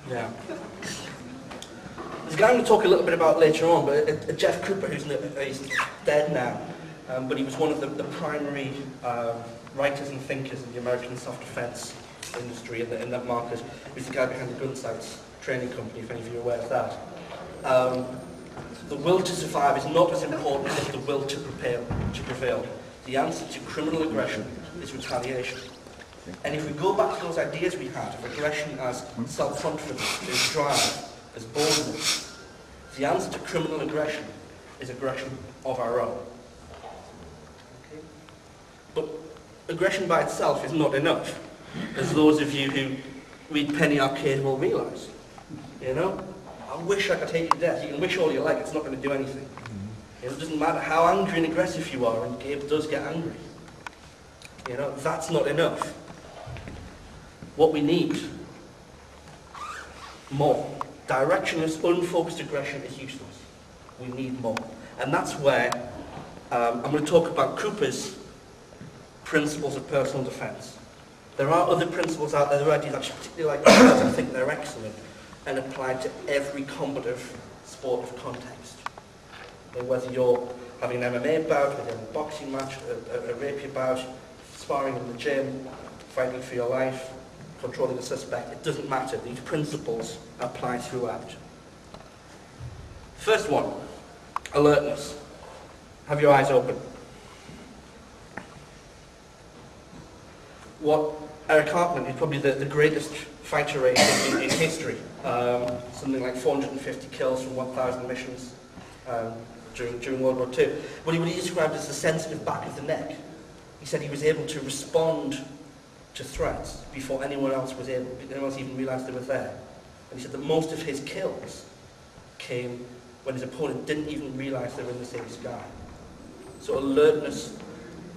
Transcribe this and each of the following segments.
Yeah. There's a guy I'm going to talk a little bit about later on, but Jeff Cooper, he's dead now, but he was one of the primary writers and thinkers in the American self-defense industry in that market. He's the guy behind the gun sights training company, if any of you are aware of that. The will to survive is not as important as the will to prevail. The answer to criminal aggression is retaliation. And if we go back to those ideas we had of aggression as self-confidence, as drive, as boldness, the answer to criminal aggression is aggression of our own. Okay? But aggression by itself is not enough, as those of you who read Penny Arcade will realise. You know? I wish I could hate you to death. You can wish all you like, it's not going to do anything. You know, it doesn't matter how angry and aggressive you are, and Gabe does get angry. You know, that's not enough. What we need, more. Directionless, unfocused aggression is useless. We need more. And that's where I'm going to talk about Cooper's principles of personal defense. There are other principles out there, there are ideas I particularly like, I think they're excellent and applied to every combative sport of context. And whether you're having an MMA bout, whether you're having a boxing match, a rapier bout, sparring in the gym, fighting for your life, controlling a suspect, it doesn't matter. These principles apply throughout. First one, alertness. Have your eyes open. What Eric Hartman, who's probably the greatest fighter race in history, something like 450 kills from 1,000 missions during World War II, what he described as the sensitive back of the neck. He said he was able to respond to threats before anyone else even realised they were there. And he said that most of his kills came when his opponent didn't even realise they were in the same sky. So alertness,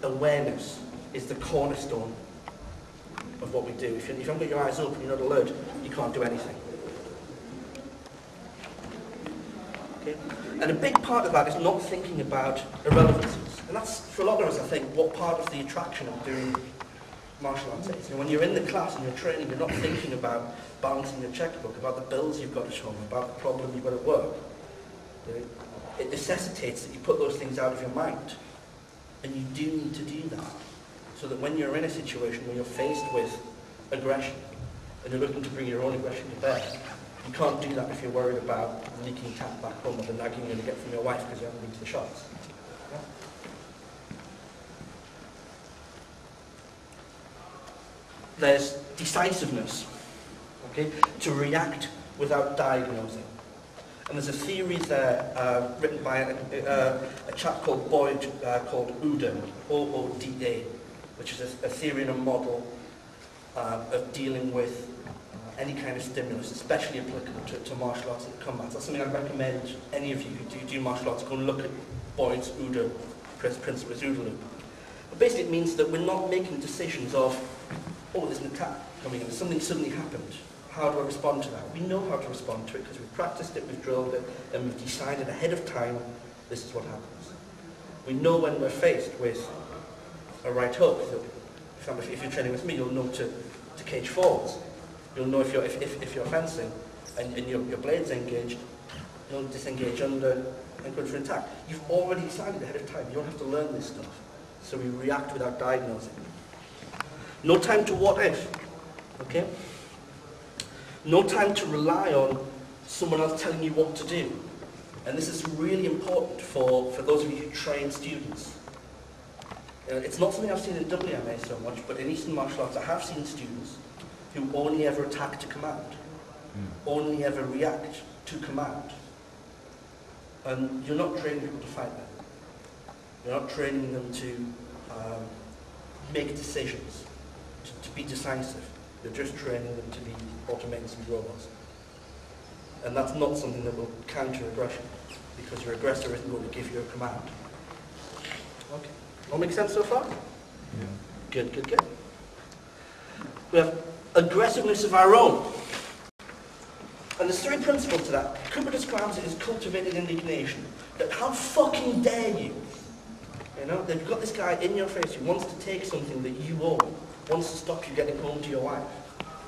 awareness is the cornerstone of what we do. If you haven't got your eyes open, you're not alert, you can't do anything. Okay? And a big part of that is not thinking about irrelevancies. And that's, for a lot of us, I think, what part of the attraction of doing martial arts is. You know, when you're in the class and you're training, you're not thinking about balancing your checkbook, about the bills you've got at home, about the problem you've got at work. You know, it necessitates that you put those things out of your mind. And you do need to do that. So that when you're in a situation where you're faced with aggression, and you're looking to bring your own aggression to bear, you can't do that if you're worried about the leaking tap back home or the nagging you're going to get from your wife because you haven't been to the shops. Yeah? There's decisiveness, okay, to react without diagnosing. And there's a theory there written by a chap called Boyd called OODA, O-O-D-A, which is a theory and a model of dealing with any kind of stimulus, especially applicable to martial arts and combat. That's something I'd recommend any of you who do martial arts go and look at Boyd's OODA principle, OODA loop. But basically it means that we're not making decisions of, oh, there's an attack coming in, something suddenly happened. How do I respond to that? We know how to respond to it because we've practiced it, we've drilled it, and we've decided ahead of time this is what happens. We know when we're faced with a right hook. So, if you're training with me, you'll know to cage forwards. You'll know if you're fencing and your blade's engaged, you'll disengage under and go for an attack. You've already decided ahead of time. You don't have to learn this stuff. So we react without diagnosing. No time to what if. Okay? No time to rely on someone else telling you what to do. And this is really important for those of you who train students. It's not something I've seen in WMA so much, but in Eastern martial arts I have seen students who only ever attack to command, only ever react to command. And you're not training people to fight them. You're not training them to make decisions, to be decisive. You're just training them to be automatons and robots. And that's not something that will counter aggression, because your aggressor isn't going to give you a command. Okay. All make sense so far? Yeah. Good, good, good. We have aggressiveness of our own. And there's three principles to that. Cooper describes it as cultivated indignation. That how fucking dare you? You know, they've got this guy in your face who wants to take something that you own, wants to stop you getting home to your wife.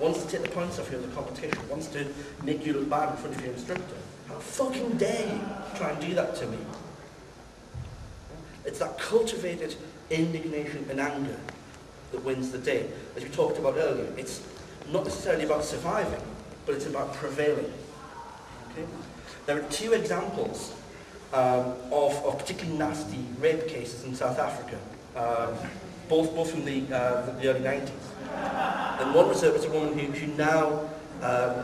wants to take the points off you in the competition, wants to make you look bad in front of your instructor. How fucking dare you try and do that to me? It's that cultivated indignation and anger that wins the day. As we talked about earlier, it's not necessarily about surviving, but it's about prevailing. Okay? There are 2 examples of particularly nasty rape cases in South Africa, both from the early 90s. And one was a woman who now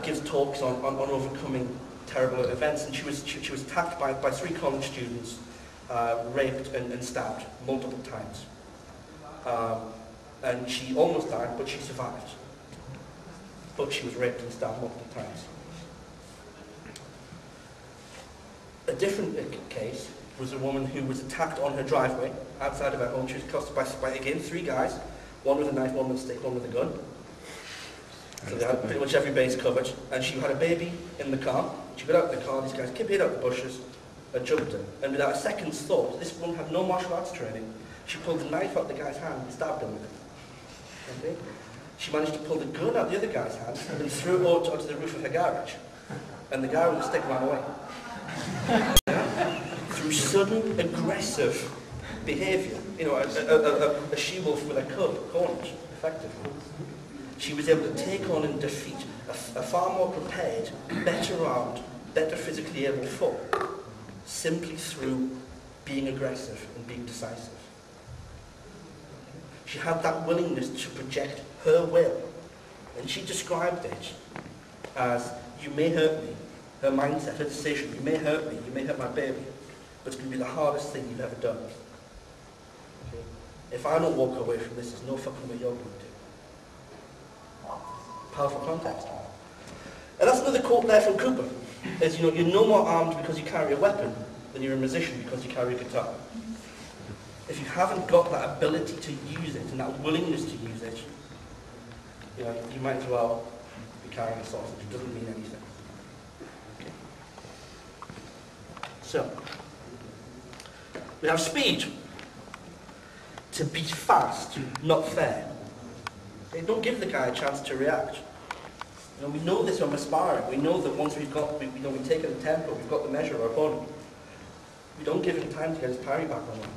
gives talks on overcoming terrible events, and she was attacked by 3 college students, raped and stabbed multiple times. And she almost died, but she survived. But she was raped and stabbed multiple times. A different case was a woman who was attacked on her driveway, outside of her home. She was accosted by again 3 guys, one with a knife, one with a stick, one with a gun. So they had pretty much every base covered. And she had a baby in the car. She got out of the car, these guys hid out the bushes and jumped her. And without a second's thought, this woman had no martial arts training. She pulled the knife out the guy's hand and stabbed him with it. Okay? She managed to pull the gun out the other guy's hand and threw it onto the roof of her garage. And the guy with the stick ran away. Through sudden, aggressive behaviour. You know, a she-wolf with a cub, cornered, effectively. She was able to take on and defeat a far more prepared, better armed, better physically able foe, simply through being aggressive and being decisive. She had that willingness to project her will, and she described it as, you may hurt me, her mindset, her decision, you may hurt me, you may hurt my baby, but it's going to be the hardest thing you've ever done. Okay? If I don't walk away from this, there's no fucking way you're going to. Powerful context. And that's another quote there from Cooper, is, you know, you're no more armed because you carry a weapon than you're a musician because you carry a guitar. If you haven't got that ability to use it and that willingness to use it, you know, you might as well be carrying a sausage. It doesn't mean anything. Okay. So, we have speed. To be fast, not fair. Okay, don't give the guy a chance to react. You know, we know this when we're sparring. We know that once we've taken the tempo, we've got the measure of our opponent. We don't give him time to get his parry back on line.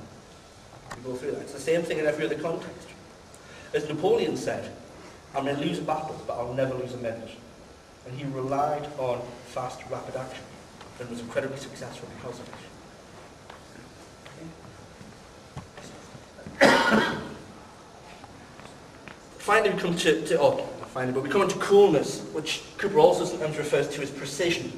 We go through that. It's the same thing in every other context. As Napoleon said, I may lose a battle, but I'll never lose a minute. And he relied on fast, rapid action, and was incredibly successful because of it. Finally, we come we come into coolness, which Cooper also sometimes refers to as precision.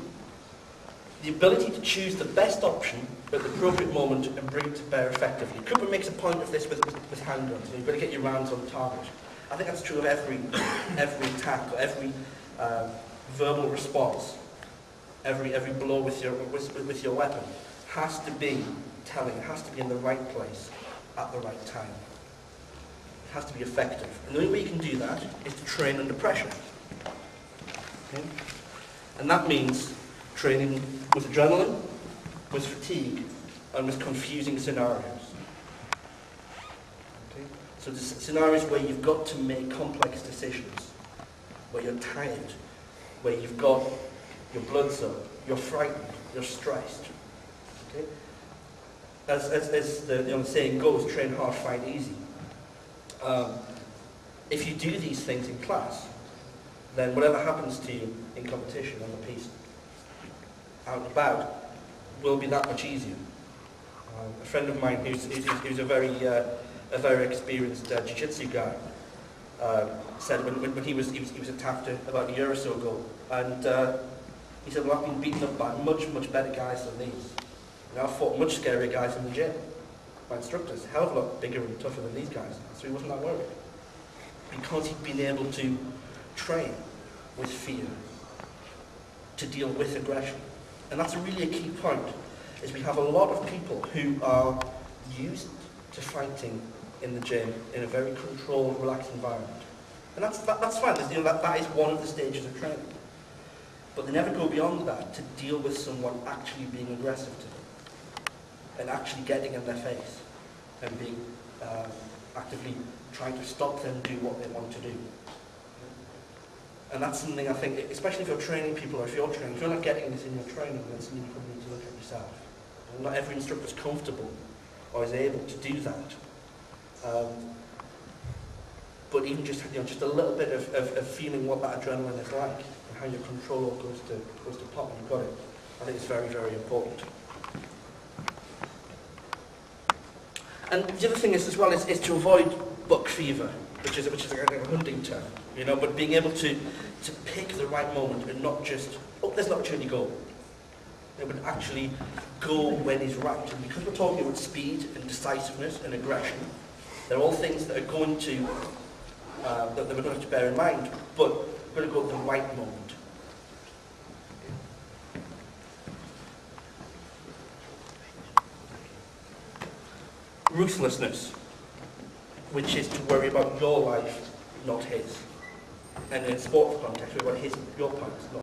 The ability to choose the best option at the appropriate moment and bring it to bear effectively. Cooper makes a point of this with handguns. You've got to get your rounds on target. I think that's true of every attack, or every verbal response, every blow with your weapon has to be telling. It has to be in the right place at the right time. It has to be effective. And the only way you can do that is to train under pressure. Okay? And that means training with adrenaline, with fatigue, and with confusing scenarios. Okay? So the scenarios where you've got to make complex decisions, where you're tired, where you've got your blood's up, you're frightened, you're stressed. Okay? As the saying goes, train hard, fight easy. If you do these things in class, then whatever happens to you in competition on the piece, out and about, will be that much easier. A friend of mine who's a very experienced jiu-jitsu guy said when he was attacked about a year or so ago, and he said, well, I've been beaten up by much better guys than these. And I've fought much scarier guys in the gym. My instructor's a hell of a lot bigger and tougher than these guys, so he wasn't that worried. Because he'd been able to train with fear, to deal with aggression. And that's really a key point, is we have a lot of people who are used to fighting in the gym in a very controlled, relaxed environment. And that's fine, that is one of the stages of training. But they never go beyond that to deal with someone actually being aggressive to them, and actually getting in their face, and being actively trying to stop them do what they want to do. And that's something I think, especially if you're training people, or if you're training, if you're not getting this in your training, then it's something you probably need to look at yourself. And not every instructor is comfortable or is able to do that. But even just, just a little bit of feeling what that adrenaline is like, and how your control goes to pop when you've got it, I think it's very, very important. And the other thing is as well is to avoid buck fever, which is a hunting term, but being able to pick the right moment and not just, oh, there's an opportunity, go. But actually go when is right. And because we're talking about speed and decisiveness and aggression, they're all things that are going to, that we're going to have to bear in mind, but we're going to go at the right moment. Ruthlessness, which is to worry about your life, not his. And in a sports context, we want your points, not